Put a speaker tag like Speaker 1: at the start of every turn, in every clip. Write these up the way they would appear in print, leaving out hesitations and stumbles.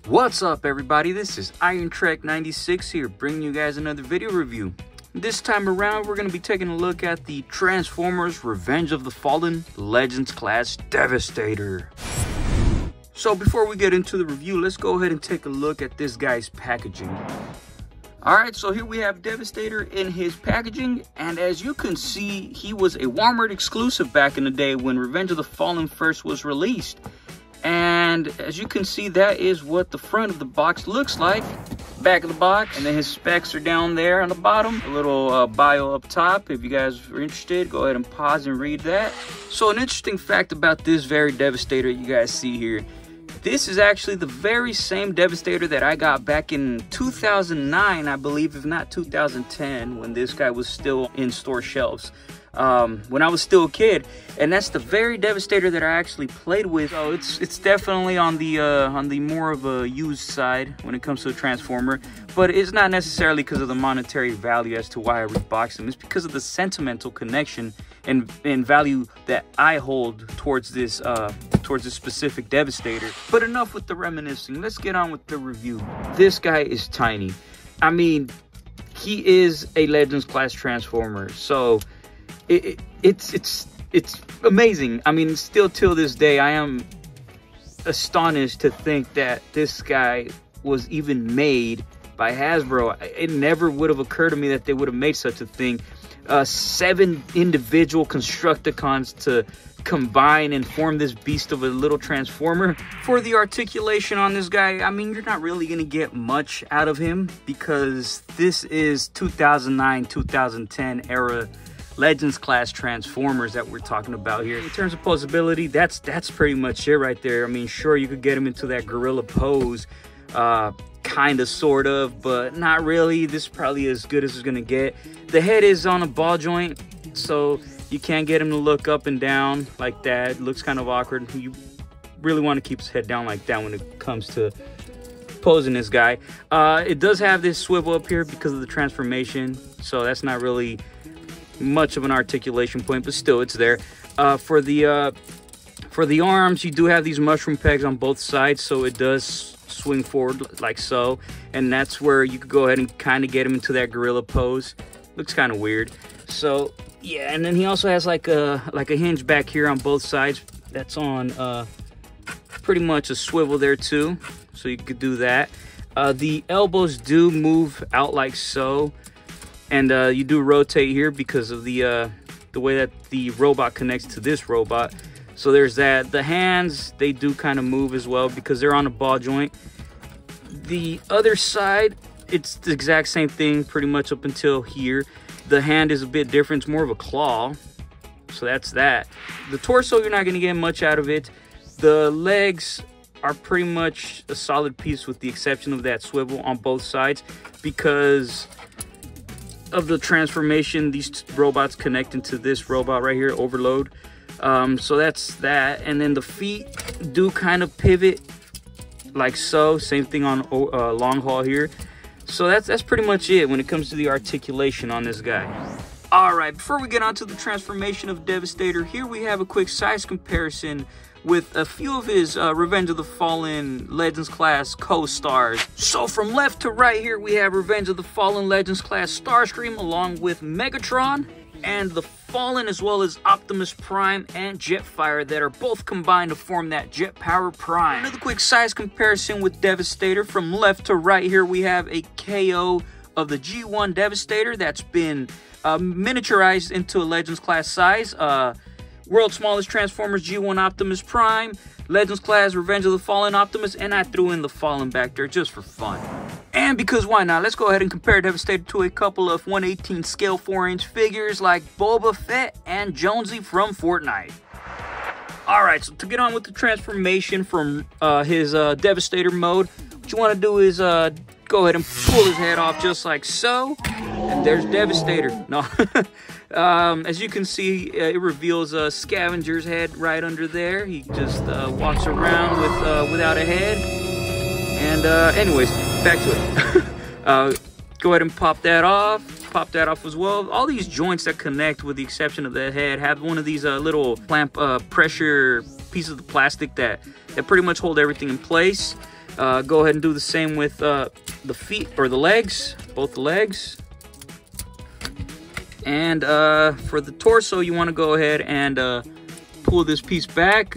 Speaker 1: What's up everybody, this is Iron Trek 96 here, bringing you guys another video review. This time around we're going to be taking a look at the Transformers Revenge of the Fallen Legends Class Devastator. So before we get into the review, let's go ahead and take a look at this guy's packaging. Alright, so here we have Devastator in his packaging, and as you can see, he was a Walmart exclusive back in the day when Revenge of the Fallen first was released. And as you can see, that is what the front of the box looks like. Back of the box, and then his specs are down there on the bottom. A little bio up top. If you guys are interested, go ahead and pause and read that. So an interesting fact about this very Devastator you guys see here. This is actually the very same Devastator that I got back in 2009, I believe, if not 2010, when this guy was still in store shelves. When I was still a kid, and that's the very Devastator that I actually played with. So it's definitely on the more of a used side when it comes to a Transformer, but it's not necessarily because of the monetary value as to why I reboxed them. It's because of the sentimental connection and value that I hold towards this specific Devastator. But enough with the reminiscing. Let's get on with the review. This guy is tiny. I mean, he is a Legends class Transformer, so it's amazing. I mean, still till this day, I am astonished to think that this guy was even made by Hasbro. It never would have occurred to me that they would have made such a thing. 7 individual Constructicons to combine and form this beast of a little Transformer. For the articulation on this guy, I mean, you're not really gonna get much out of him because this is 2009-2010 era Legends class Transformers that we're talking about here. In terms of posability, that's pretty much it right there. I mean, sure, you could get him into that gorilla pose, kind of, sort of, but not really. This is probably as good as it's gonna get. The head is on a ball joint, so you can't get him to look up and down like that. It looks kind of awkward. You really want to keep his head down like that when it comes to posing this guy. It does have this swivel up here because of the transformation, so that's not really much of an articulation point, but still it's there. For the arms, you do have these mushroom pegs on both sides, so it does swing forward like so, and that's where you could go ahead and kind of get him into that gorilla pose. Looks kind of weird. So yeah, and then he also has like a hinge back here on both sides that's on pretty much a swivel there too, so you could do that. The elbows do move out like so, and you do rotate here because of the way that the robot connects to this robot. So there's that. The hands, they do kind of move as well because they're on a ball joint. The other side, it's the exact same thing pretty much up until here. The hand is a bit different. It's more of a claw. So that's that. The torso, you're not going to get much out of it. The legs are pretty much a solid piece with the exception of that swivel on both sides because of the transformation. These robots connect into this robot right here, Overload. So that's that. And then the feet do kind of pivot like so. Same thing on long haul here. So that's pretty much it when it comes to the articulation on this guy. Alright, before we get on to the transformation of Devastator, here we have a quick size comparison with a few of his Revenge of the Fallen Legends class co-stars. So from left to right here, we have Revenge of the Fallen Legends class Starscream along with Megatron and the Fallen, as well as Optimus Prime and Jetfire, that are both combined to form that Jet Power Prime. Another quick size comparison with Devastator. From left to right here, we have a KO of the G1 Devastator that's been miniaturized into a Legends class size. World's smallest Transformers G1 Optimus Prime, Legends class Revenge of the Fallen Optimus, and I threw in the Fallen back there just for fun. And because why not, let's go ahead and compare Devastator to a couple of 1/18 scale 4-inch figures like Boba Fett and Jonesy from Fortnite. Alright, so to get on with the transformation from his Devastator mode, what you want to do is go ahead and pull his head off just like so, and there's Devastator. No. As you can see, it reveals a scavenger's head right under there. He just walks around without a head. And anyways, back to it. Go ahead and pop that off. Pop that off as well. All these joints that connect, with the exception of the head, have one of these little clamp pressure pieces of plastic that pretty much hold everything in place. Go ahead and do the same with the feet or the legs, both the legs. And for the torso, you want to go ahead and pull this piece back,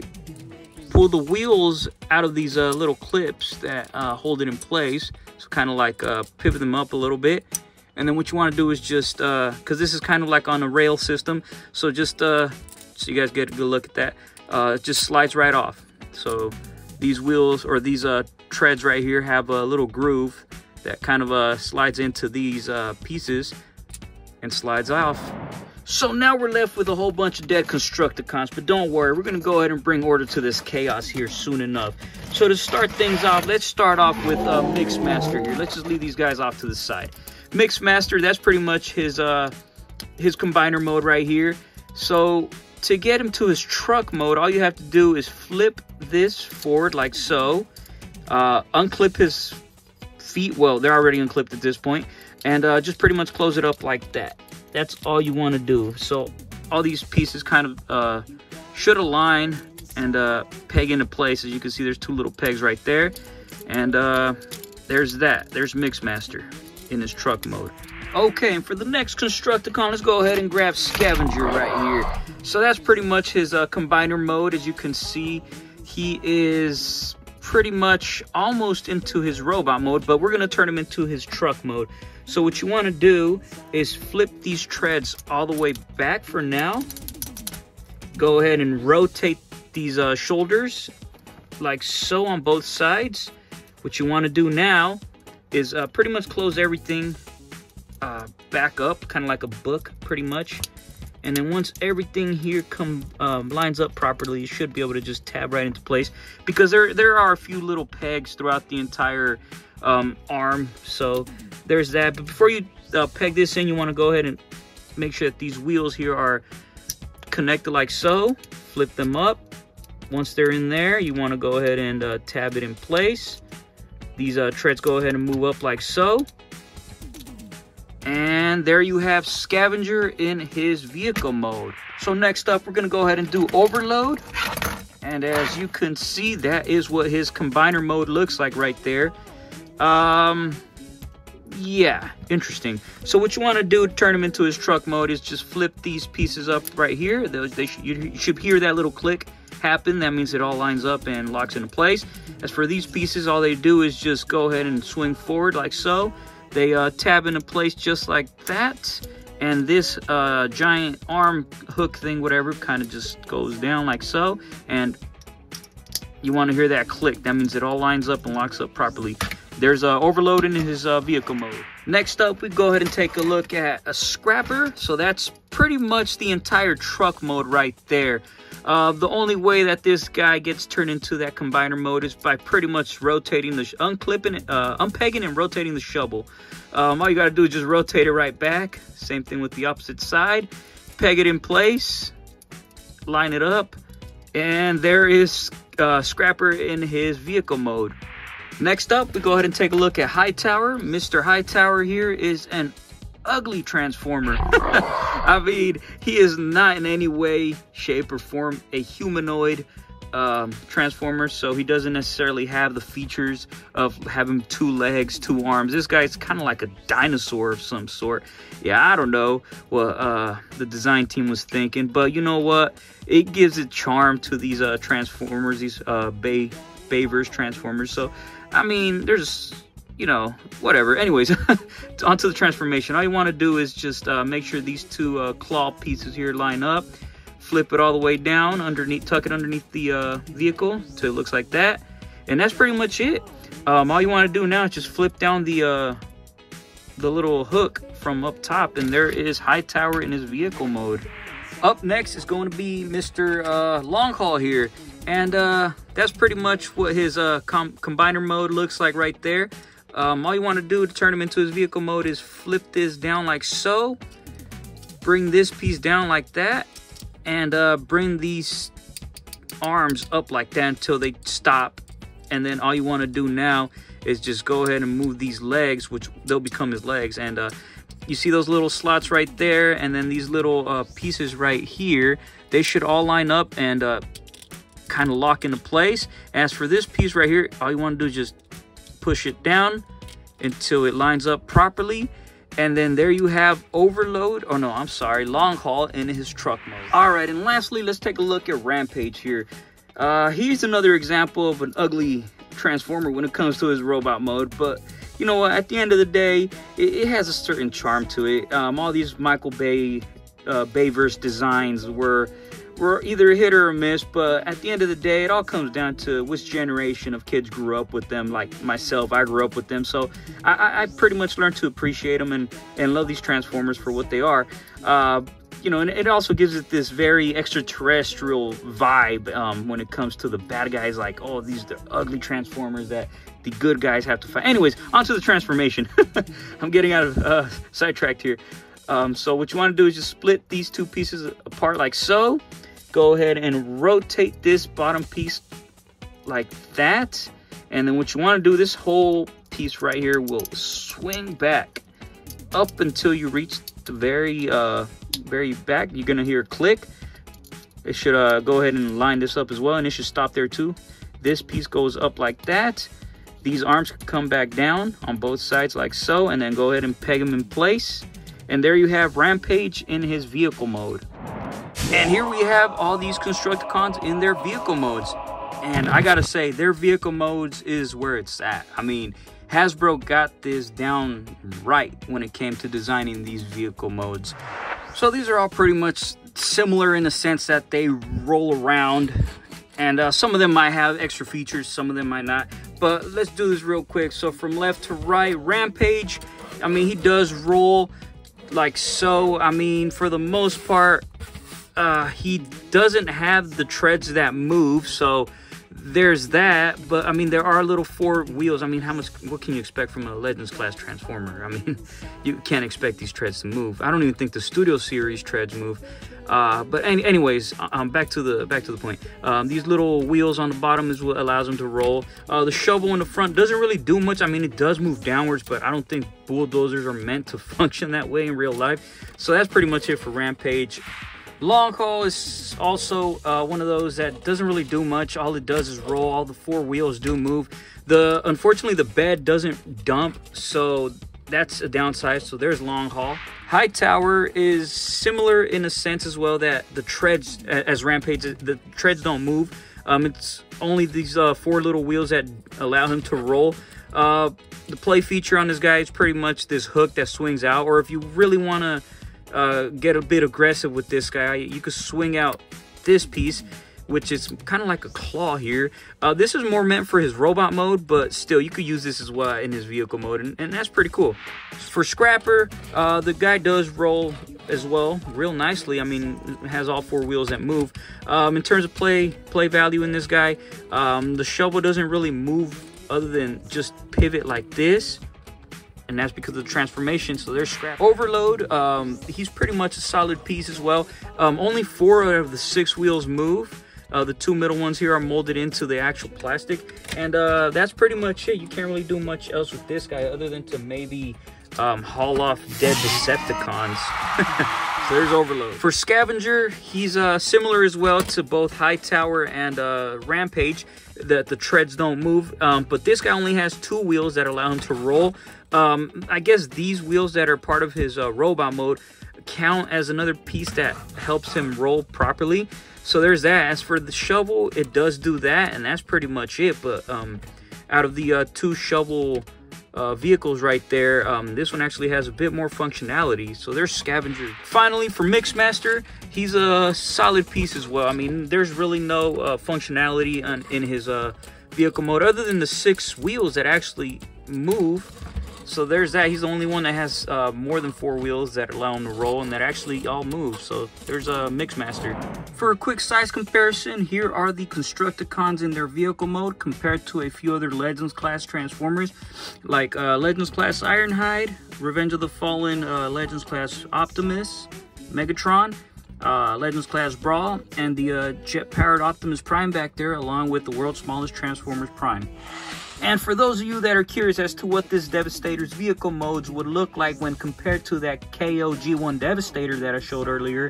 Speaker 1: pull the wheels out of these little clips that hold it in place. So kind of like pivot them up a little bit. And then what you want to do is just, because this is kind of like on a rail system, so just so you guys get a good look at that, it just slides right off. So these wheels or these treads right here have a little groove that kind of slides into these pieces and slides off. So now we're left with a whole bunch of dead Constructicons, but don't worry, we're gonna go ahead and bring order to this chaos here soon enough. So to start things off, let's start off with Mixmaster here. Let's just leave these guys off to the side. Mixmaster, that's pretty much his combiner mode right here. So to get him to his truck mode, all you have to do is flip this forward like so, unclip his feet. Well, they're already unclipped at this point, and just pretty much close it up like that. That's all you want to do. So all these pieces kind of should align and peg into place. As you can see, there's two little pegs right there, and there's that. There's Mixmaster in his truck mode. Okay, and for the next Constructicon, let's go ahead and grab Scavenger right here. So that's pretty much his combiner mode. As you can see, he is pretty much almost into his robot mode, but we're going to turn him into his truck mode. So what you want to do is flip these treads all the way back for now. Go ahead and rotate these shoulders like so on both sides. What you want to do now is pretty much close everything back up, kind of like a book pretty much. And then once everything here lines up properly, you should be able to just tab right into place, because there are a few little pegs throughout the entire arm. So there's that. But before you peg this in, you want to go ahead and make sure that these wheels here are connected like so. Flip them up. Once they're in there, you want to go ahead and tab it in place. These treads go ahead and move up like so. And there you have Scavenger in his vehicle mode. So next up, we're going to go ahead and do Overload. And as you can see, that is what his combiner mode looks like right there. Yeah, interesting. So what you want to do to turn him into his truck mode is just flip these pieces up right here. You should hear that little click happen. That means it all lines up and locks into place. As for these pieces, all they do is just go ahead and swing forward like so. They tab into place just like that, and this giant arm hook thing, whatever, kind of just goes down like so, and you want to hear that click. That means it all lines up and locks up properly. There's Overload in his vehicle mode. Next up, we go ahead and take a look at a Scrapper. So that's pretty much the entire truck mode right there. The only way that this guy gets turned into that combiner mode is by pretty much rotating the unpegging and rotating the shovel. All you gotta do is just rotate it right back. Same thing with the opposite side. Peg it in place, line it up, and there is Scrapper in his vehicle mode. Next up, we go ahead and take a look at Hightower. Mr. Hightower here is an ugly transformer. I mean, he is not in any way, shape, or form a humanoid transformer, so he doesn't necessarily have the features of having 2 legs, 2 arms. This guy's kind of like a dinosaur of some sort. Yeah, I don't know what the design team was thinking, but you know what? It gives a charm to these transformers, these Bayverse transformers. So I mean, there's, you know, whatever. Anyways, onto the transformation. All you want to do is just make sure these 2 claw pieces here line up. Flip it all the way down underneath, tuck it underneath the vehicle till it looks like that. And that's pretty much it. All you want to do now is just flip down the little hook from up top, and there is Hightower in his vehicle mode. Up next is going to be Mr. Long Haul here. And that's pretty much what his combiner mode looks like right there. All you want to do to turn him into his vehicle mode is flip this down like so. Bring this piece down like that. And bring these arms up like that until they stop. And then all you want to do now is just go ahead and move these legs, which they'll become his legs. And you see those little slots right there, and then these little pieces right here, they should all line up and kind of lock into place. As for this piece right here, all you want to do is just push it down until it lines up properly. And then there you have overload, oh no, I'm sorry, long haul in his truck mode. All right, and lastly, let's take a look at Rampage here. He's another example of an ugly transformer when it comes to his robot mode, but you know what, at the end of the day, it has a certain charm to it. All these Michael Bay, Bayverse designs were either a hit or a miss, but at the end of the day, it all comes down to which generation of kids grew up with them. Like myself, I grew up with them, so I pretty much learned to appreciate them and love these Transformers for what they are. You know, and it also gives it this very extraterrestrial vibe when it comes to the bad guys. Like, oh, these are the ugly Transformers that the good guys have to fight. Anyways, onto the transformation. I'm getting out of sidetracked here. So what you want to do is just split these two pieces apart like so. Go ahead and rotate this bottom piece like that. And then what you want to do, this whole piece right here will swing back up until you reach the very back. You're going to hear a click. It should go ahead and line this up as well, and it should stop there too. This piece goes up like that. These arms come back down on both sides like so, and then go ahead and peg them in place. And there you have Rampage in his vehicle mode. And here we have all these Constructicons in their vehicle modes. And I gotta say, their vehicle modes is where it's at. I mean, Hasbro got this down right when it came to designing these vehicle modes. So these are all pretty much similar in the sense that they roll around. And some of them might have extra features, some of them might not. But let's do this real quick. So from left to right, Rampage, I mean, he does roll like so. I mean, for the most part, he doesn't have the treads that move, so there's that. But I mean, there are little 4 wheels. I mean, what can you expect from a Legends class Transformer? I mean, you can't expect these treads to move. I don't even think the Studio Series treads move. But anyways, back to the point. These little wheels on the bottom is what allows them to roll. The shovel in the front doesn't really do much. I mean, it does move downwards, but I don't think bulldozers are meant to function that way in real life. So that's pretty much it for Rampage. Long haul is also one of those that doesn't really do much. All it does is roll. All the 4 wheels do move. Unfortunately, the bed doesn't dump, so that's a downside. So there's long haul. High Tower is similar in a sense as well, that the treads, as Rampage, the treads don't move. It's only these 4 little wheels that allow him to roll. The play feature on this guy is pretty much this hook that swings out, or if you really want to get a bit aggressive with this guy, you could swing out this piece, which is kind of like a claw here. This is more meant for his robot mode, but still, you could use this as well in his vehicle mode, and that's pretty cool. For Scrapper, the guy does roll as well real nicely. I mean, it has all 4 wheels that move. In terms of play value in this guy, the shovel doesn't really move other than just pivot like this, and that's because of the transformation. So there's Scrap. Overload, he's pretty much a solid piece as well. Only 4 out of the 6 wheels move. The 2 middle ones here are molded into the actual plastic, and that's pretty much it. You can't really do much else with this guy other than to maybe haul off dead Decepticons. So there's Overload. For Scavenger, he's similar as well to both High Tower and Rampage, that the treads don't move, but this guy only has 2 wheels that allow him to roll. I guess these wheels that are part of his robot mode count as another piece that helps him roll properly. So there's that. As for the shovel, it does do that, and that's pretty much it. But out of the 2 shovel vehicles right there, this one actually has a bit more functionality. So there's Scavenger. Finally, for Mixmaster, he's a solid piece as well. I mean, there's really no functionality in his vehicle mode other than the 6 wheels that actually move. So there's that. He's the only one that has more than 4 wheels that allow him to roll and that actually all move. So there's a Mixmaster. For a quick size comparison, here are the Constructicons in their vehicle mode compared to a few other Legends class Transformers, like Legends class Ironhide, Revenge of the Fallen, Legends class Optimus, Megatron, Legends class Brawl, and the jet-powered Optimus Prime back there, along with the world's smallest Transformers Prime. And for those of you that are curious as to what this Devastator's vehicle modes would look like when compared to that KO G1 Devastator that I showed earlier,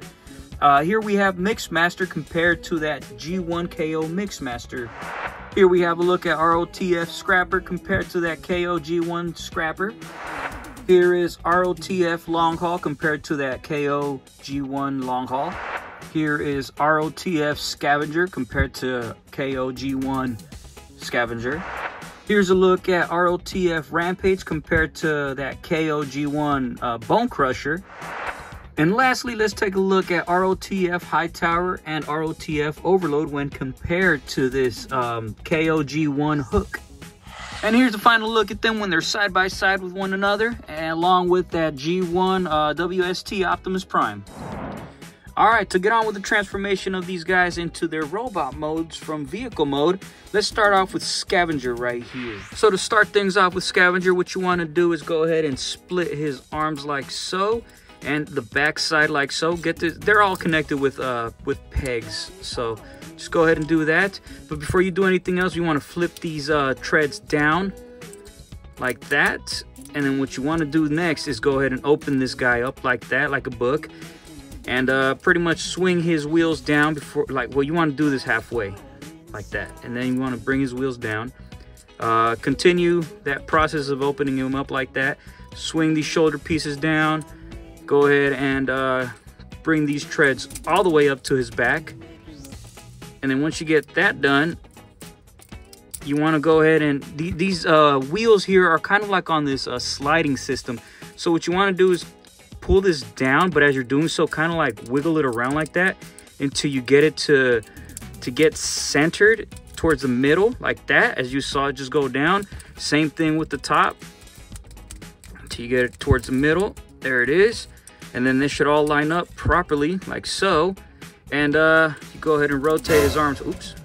Speaker 1: here we have Mixmaster compared to that G1 KO Mixmaster. Here we have a look at ROTF scrapper compared to that KOG1 scrapper. Here is ROTF long haul compared to that KOG1 long haul. Here is ROTF scavenger compared to KOG1 scavenger. Here's a look at ROTF rampage compared to that KOG1 bone crusher. And lastly, let's take a look at ROTF high tower and ROTF overload when compared to this KOG1 hook. And here's a final look at them when they're side by side with one another, and along with that G1 WST Optimus Prime. Alright, to get on with the transformation of these guys into their robot modes from vehicle mode, let's start off with Scavenger right here. So to start things off with Scavenger, what you want to do is go ahead and split his arms like so, and the back side like so. Get this, they're all connected with pegs, so just go ahead and do that. But before you do anything else, you want to flip these treads down like that. And then what you want to do next is go ahead and open this guy up like that, like a book. And pretty much swing his wheels down before, like, well, you want to do this halfway, like that. And then you want to bring his wheels down. Continue that process of opening him up like that. Swing these shoulder pieces down. Go ahead and bring these treads all the way up to his back. And then once you get that done, you want to go ahead and these wheels here are kind of like on this sliding system. So what you want to do is pull this down, but as you're doing so, kind of like wiggle it around like that until you get it to get centered towards the middle like that. As you saw it just go down. Same thing with the top until you get it towards the middle. There it is. And then this should all line up properly like so. And you go ahead and rotate his arms. Oops.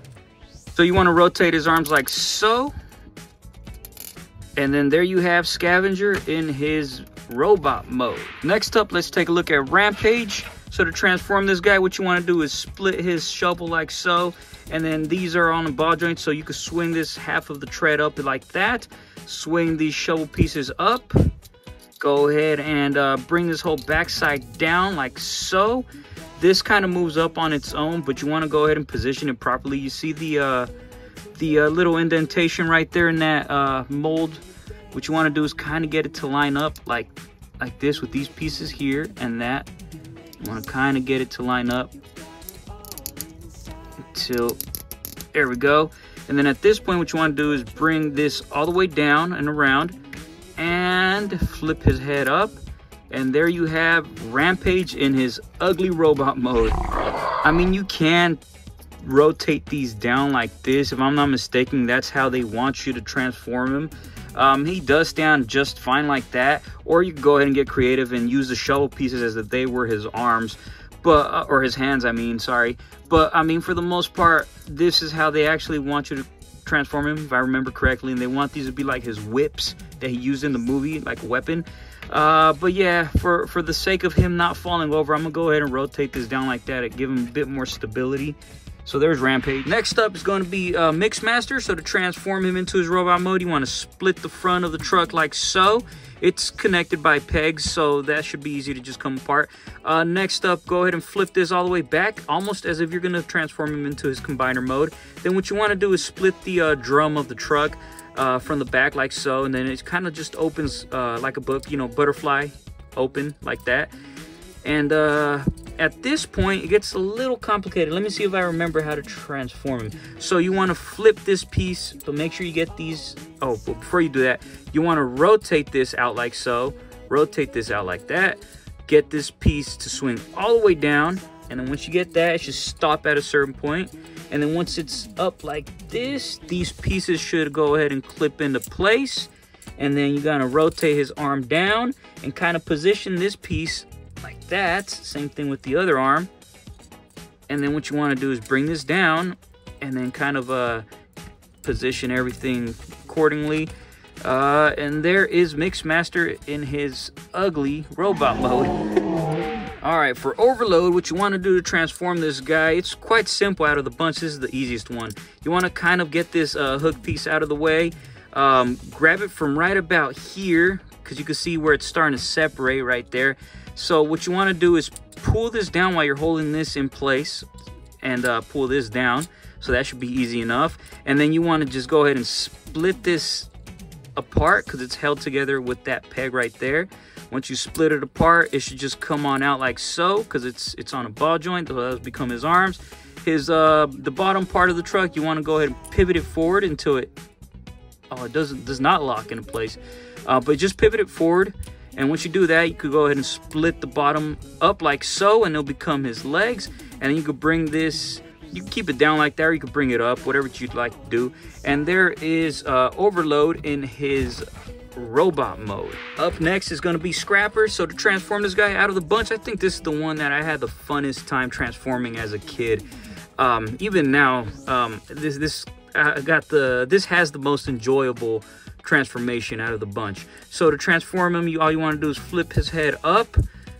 Speaker 1: So you want to rotate his arms like so. And then there you have Scavenger in his robot mode. Next up, let's take a look at Rampage. So to transform this guy, what you want to do is split his shovel like so. And then these are on the ball joint, so you can swing this half of the tread up like that. Swing these shovel pieces up. Go ahead and bring this whole backside down like so. This kind of moves up on its own, but you want to go ahead and position it properly. You see the little indentation right there in that mold. What you want to do is kind of get it to line up like this with these pieces here and that. You want to kind of get it to line up until, there we go. And then at this point, what you want to do is bring this all the way down and around and flip his head up. And there you have Rampage in his ugly robot mode. I mean, you can rotate these down like this. If I'm not mistaken, that's how they want you to transform him. He does stand just fine like that. Or you can go ahead and get creative and use the shovel pieces as if they were his arms. But or his hands, I mean, sorry. But, I mean, for the most part, this is how they actually want you to transform him, if I remember correctly. And they want these to be like his whips that he used in the movie, like a weapon. But yeah, for the sake of him not falling over, I'm gonna go ahead and rotate this down like that and give him a bit more stability. So there's Rampage. Next up is going to be Mixmaster. So to transform him into his robot mode, you want to split the front of the truck like so. It's connected by pegs, so that should be easy to just come apart. Next up, go ahead and flip this all the way back, almost as if you're going to transform him into his combiner mode. Then what you want to do is split the drum of the truck from the back like so, and then it kind of just opens like a book, you know, butterfly open like that. And at this point, it gets a little complicated. Let me see if I remember how to transform him. So you want to flip this piece, but make sure you get these. Oh, but before you do that, you want to rotate this out like so. Rotate this out like that. Get this piece to swing all the way down. And then once you get that, it should stop at a certain point. And then once it's up like this, these pieces should go ahead and clip into place. And then you're going to rotate his arm down and kind of position this piece like that. Same thing with the other arm. And then what you want to do is bring this down and then kind of position everything accordingly. And there is Mixmaster in his ugly robot mode. Alright, for overload, what you want to do to transform this guy, it's quite simple. Out of the bunch, this is the easiest one. You want to kind of get this hook piece out of the way. Grab it from right about here, because you can see where it's starting to separate right there. So what you want to do is pull this down while you're holding this in place, and pull this down. so that should be easy enough. And then you want to just go ahead and split this apart because it's held together with that peg right there. Once you split it apart, it should just come on out like so, because it's on a ball joint. Those become his arms. His the bottom part of the truck, you want to go ahead and pivot it forward until it does not lock into place, but just pivot it forward. And once you do that, you could go ahead and split the bottom up like so, and it'll become his legs. And then you could bring this, you can keep it down like that, or you could bring it up, whatever you'd like to do. And there is overload in his robot mode. Up next is going to be Scrapper. So to transform this guy out of the bunch, I think this is the one that I had the funnest time transforming as a kid. Even now, this has the most enjoyable transformation out of the bunch. So to transform him, all you want to do is flip his head up,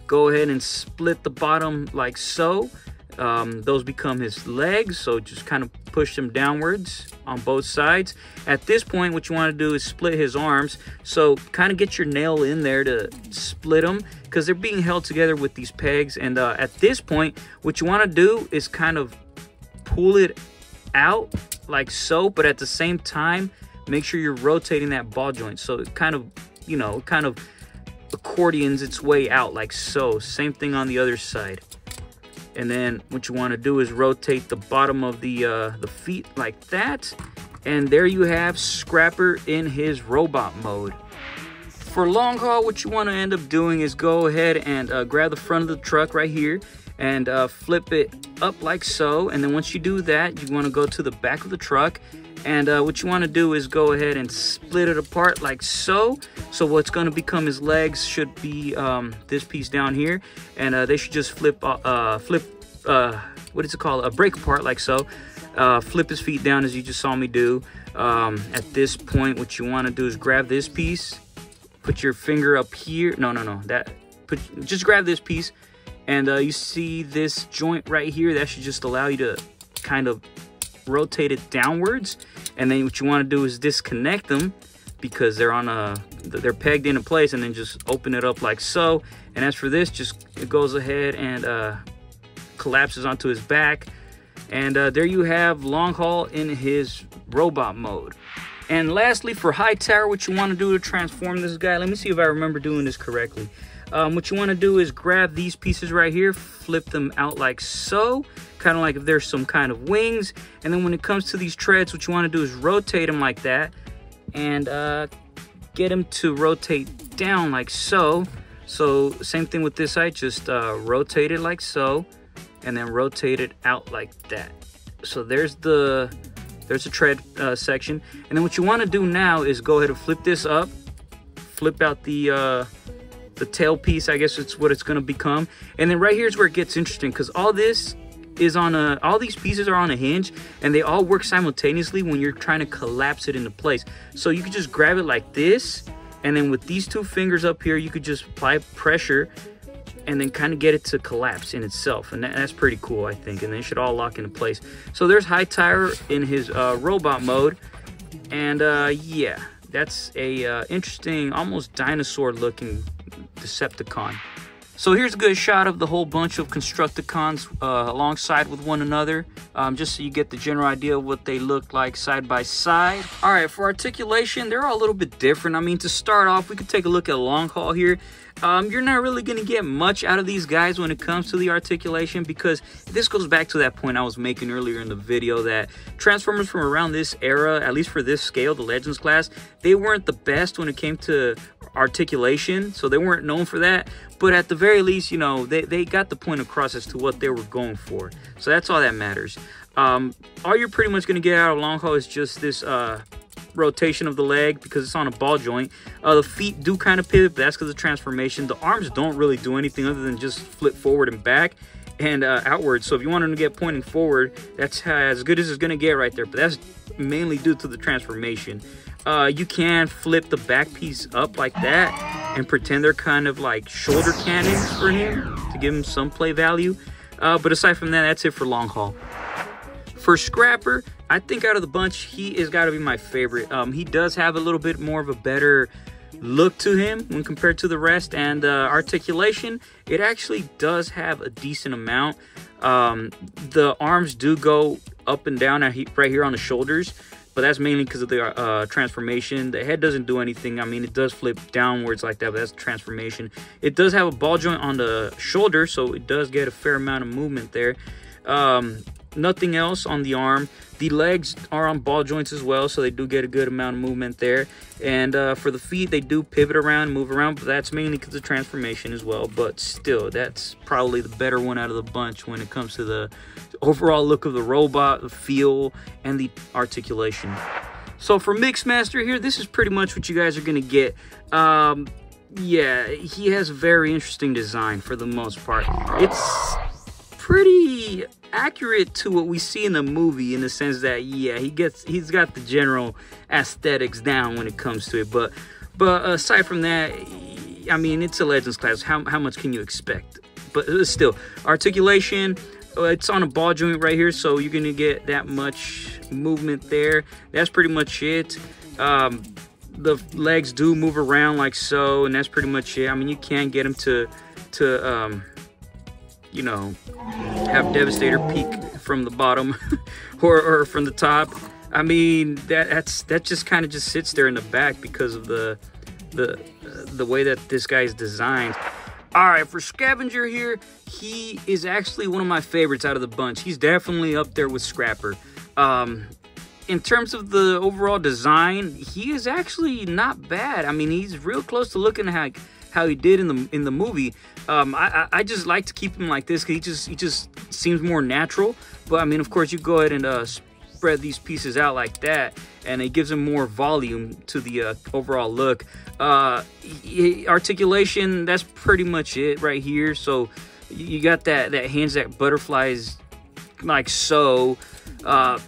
Speaker 1: go ahead and split the bottom like so. Those become his legs, so just kind of push them downwards on both sides. At this point, what you want to do is split his arms, so kind of get your nail in there to split them, because they're being held together with these pegs. And at this point, what you want to do is kind of pull it out like so, but at the same time, make sure you're rotating that ball joint, so it kind of, you know, kind of accordions its way out like so. Same thing on the other side. And then what you want to do is rotate the bottom of the feet like that. And there you have Scrapper in his robot mode. For long haul, what you want to end up doing is go ahead and grab the front of the truck right here and flip it up like so. And then once you do that, you want to go to the back of the truck. And what you want to do is go ahead and split it apart like so. So what's going to become his legs should be this piece down here. And they should just flip, what is it called? Break apart like so. Flip his feet down as you just saw me do. At this point, what you want to do is grab this piece. Put your finger up here. Just grab this piece. And you see this joint right here. That should just allow you to kind of rotate it downwards. And then what you want to do is disconnect them, because they're pegged into place, and then just open it up like so. And as for this, just it goes ahead and collapses onto his back. And there you have long haul in his robot mode. And lastly, for high tower, what you want to do to transform this guy, let me see if I remember doing this correctly. What you want to do is grab these pieces right here, flip them out like so, kind of like if there's some kind of wings. And then when it comes to these treads, what you want to do is rotate them like that, and get them to rotate down like so. So same thing with this side, just rotate it like so, and then rotate it out like that. So there's the tread section. And then what you want to do now is go ahead and flip this up, flip out the tail piece, I guess it's what it's going to become. And then right here is where it gets interesting, because all these pieces are on a hinge, and they all work simultaneously when you're trying to collapse it into place. So you could just grab it like this, and then with these two fingers up here, you could just apply pressure and then kind of get it to collapse in itself. And that's pretty cool, I think. And they should all lock into place. So there's high tower in his robot mode. And yeah, that's a interesting, almost dinosaur looking Decepticon. So here's a good shot of the whole bunch of Constructicons alongside with one another, just so you get the general idea of what they look like side by side. All right, for articulation, they're all a little bit different. I mean, to start off, we could take a look at long haul here. You're not really going to get much out of these guys when it comes to the articulation, because this goes back to that point I was making earlier in the video, that Transformers from around this era, at least for this scale, the Legends class, they weren't the best when it came to articulation, so they weren't known for that. But at the very least, you know, they got the point across as to what they were going for. So that's all that matters. All you're pretty much going to get out of long haul is just this rotation of the leg, because it's on a ball joint. The feet do kind of pivot, but that's because of transformation. The arms don't really do anything other than just flip forward and back and outward. So if you want them to get pointing forward, that's as good as it's going to get right there. But that's mainly due to the transformation. You can flip the back piece up like that and pretend they're kind of like shoulder cannons for him to give him some play value. But aside from that, that's it for long haul. For Scrapper, I think out of the bunch, he has got to be my favorite. He does have a little bit more of a better look to him when compared to the rest, and articulation, it actually does have a decent amount. The arms do go up and down right here on the shoulders, but that's mainly because of the transformation. The head doesn't do anything. I mean, it does flip downwards like that, but that's transformation. It does have a ball joint on the shoulder, so it does get a fair amount of movement there. Nothing else on the arm. The legs are on ball joints as well, so they do get a good amount of movement there. And for the feet, they do pivot around, move around, but that's mainly because of transformation as well. But still, that's probably the better one out of the bunch when it comes to the overall look of the robot, the feel, and the articulation. So for Mixmaster here, this is pretty much what you guys are going to get. Yeah, he has a very interesting design for the most part. It's pretty accurate to what we see in the movie, in the sense that, yeah, he's got the general aesthetics down when it comes to it. But aside from that, I mean, it's a Legends class. How much can you expect? But still, articulation, it's on a ball joint right here, so you're gonna get that much movement there. That's pretty much it. The legs do move around like so, and that's pretty much it. I mean, you can get him to you know, have Devastator peek from the bottom or from the top. I mean, that just kind of just sits there in the back because of the way that this guy's designed. All right, for Scavenger here, he is actually one of my favorites out of the bunch. He's definitely up there with Scrapper. In terms of the overall design, he is actually not bad. I mean, he's real close to looking at how he did in the movie. I just like to keep him like this because he just seems more natural. But I mean, of course, you go ahead and spread these pieces out like that, and it gives him more volume to the overall look. Articulation, that's pretty much it right here. So you got that hinge that butterflies like so. I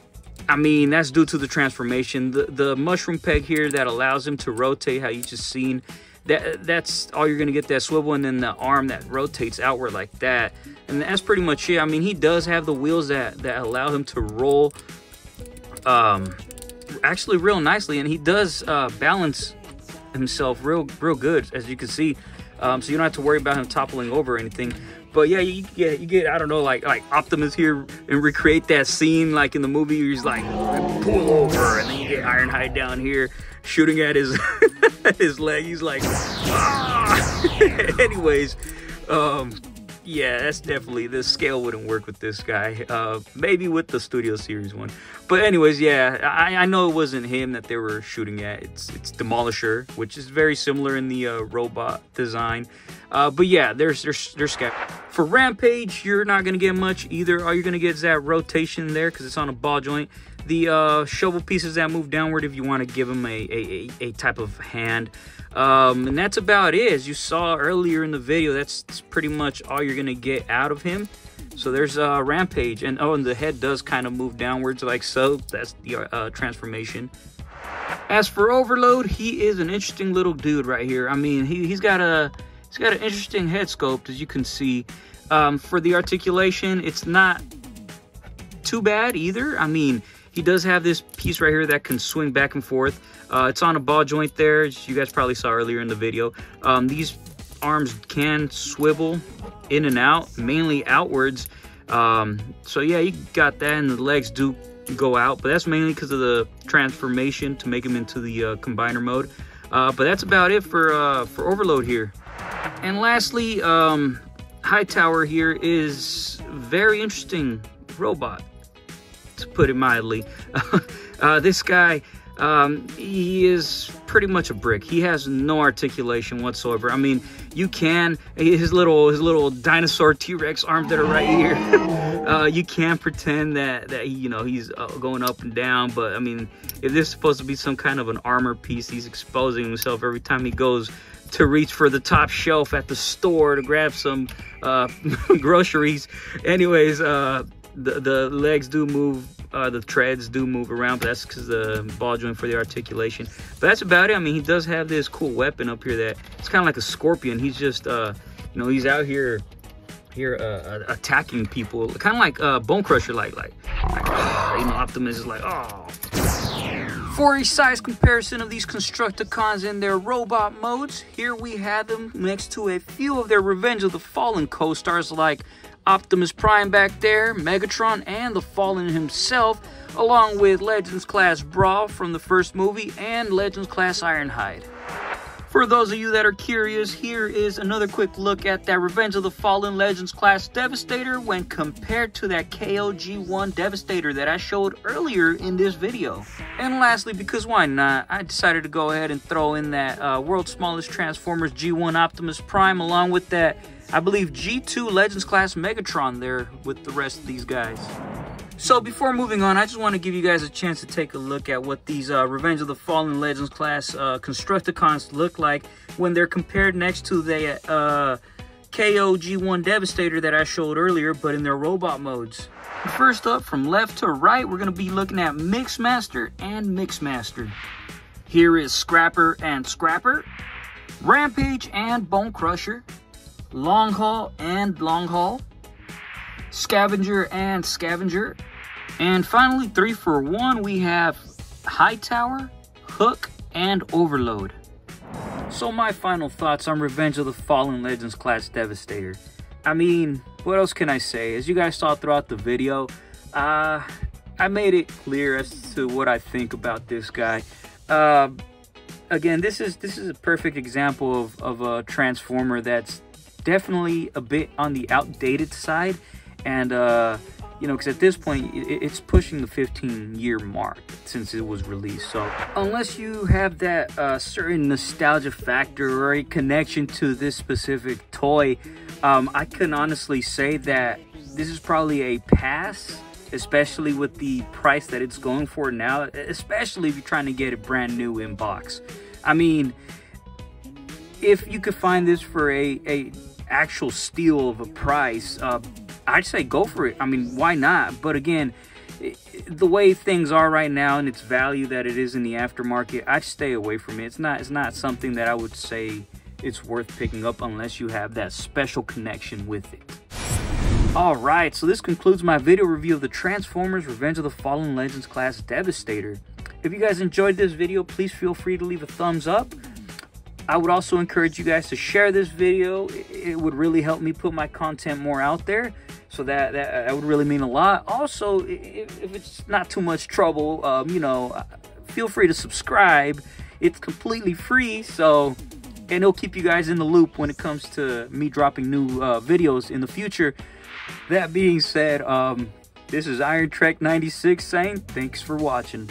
Speaker 1: mean, that's due to the transformation. The mushroom peg here that allows him to rotate, how you just seen. That's all you're gonna get, that swivel, and then the arm that rotates outward like that, and that's pretty much it. I mean, he does have the wheels that allow him to roll actually real nicely, and he does balance himself real good, as you can see. So you don't have to worry about him toppling over or anything. But yeah, you get I don't know, like Optimus here, and recreate that scene like in the movie where he's like, pull over, and then you get Ironhide down here shooting at his his leg. He's like, ah! Anyways, yeah, that's definitely, the scale wouldn't work with this guy. Maybe with the Studio Series one. But anyways, yeah, I know it wasn't him that they were shooting at. It's Demolisher, which is very similar in the robot design. But yeah, there's Scat. For Rampage, you're not gonna get much either. All you're gonna get is that rotation there because it's on a ball joint. The shovel pieces that move downward if you want to give him a type of hand. And that's about it. As you saw earlier in the video, that's pretty much all you're gonna get out of him. So there's Rampage, and and the head does kind of move downwards like so. That's the transformation. As for Overload, he is an interesting little dude right here. I mean, he's got an interesting head sculpt, as you can see. For the articulation, it's not too bad either. I mean, he does have this piece right here that can swing back and forth. It's on a ball joint there, as you guys probably saw earlier in the video. These arms can swivel in and out, mainly outwards. So yeah, you got that, and the legs do go out, but that's mainly because of the transformation to make him into the combiner mode. But that's about it for Overload here. And lastly, Hightower here is very interesting robot, to put it mildly. This guy, he is pretty much a brick. He has no articulation whatsoever. I mean, you can, his little dinosaur T-Rex arms that are right here, you can pretend that he's going up and down, but I mean, if this is supposed to be some kind of an armor piece, he's exposing himself every time he goes to reach for the top shelf at the store to grab some groceries. Anyways, the legs do move, the treads do move around, but that's because the ball joint for the articulation. But that's about it. I mean, he does have this cool weapon up here that it's kind of like a scorpion. He's just he's out here attacking people, kind of like Bone Crusher, like Optimus is like, oh. For a size comparison of these Constructicons and their robot modes, here we have them next to a few of their Revenge of the Fallen co-stars like Optimus Prime back there, Megatron, and the Fallen himself, along with Legends Class Brawl from the first movie and Legends Class Ironhide. For those of you that are curious, here is another quick look at that Revenge of the Fallen Legends Class Devastator when compared to that KOG-1 Devastator that I showed earlier in this video. And lastly, because why not, I decided to go ahead and throw in that World's Smallest Transformers G1 Optimus Prime along with that, I believe, G2 Legends Class Megatron there with the rest of these guys. So before moving on, I just want to give you guys a chance to take a look at what these Revenge of the Fallen Legends class Constructicons look like when they're compared next to the KOG-1 Devastator that I showed earlier, but in their robot modes. First up, from left to right, we're going to be looking at Mixmaster and Mixmaster. Here is Scrapper and Scrapper, Rampage and Bone Crusher, Long Haul and Long Haul, Scavenger and Scavenger, and finally 3 for 1 we have Hightower, Hook, and Overload. So my final thoughts on Revenge of the Fallen Legends Class Devastator. I mean, what else can I say? As you guys saw throughout the video, I made it clear as to what I think about this guy. Again, this is a perfect example of a Transformer that's definitely a bit on the outdated side. And, you know, because at this point, it's pushing the 15-year mark since it was released. So unless you have that certain nostalgia factor or a connection to this specific toy, I can honestly say that this is probably a pass, especially with the price that it's going for now, especially if you're trying to get it brand new in box. I mean, if you could find this for a actual steal of a price, I'd say go for it. I mean, why not? But again, the way things are right now and its value that it is in the aftermarket, I'd stay away from it. It's not something that I would say it's worth picking up unless you have that special connection with it. Alright, so this concludes my video review of the Transformers Revenge of the Fallen Legends Class Devastator. If you guys enjoyed this video, please feel free to leave a thumbs up. I would also encourage you guys to share this video. It would really help me put my content more out there. So that would really mean a lot. Also, if it's not too much trouble, you know, feel free to subscribe. It's completely free, and it'll keep you guys in the loop when it comes to me dropping new videos in the future. That being said, this is Iron Trek 96 saying thanks for watching.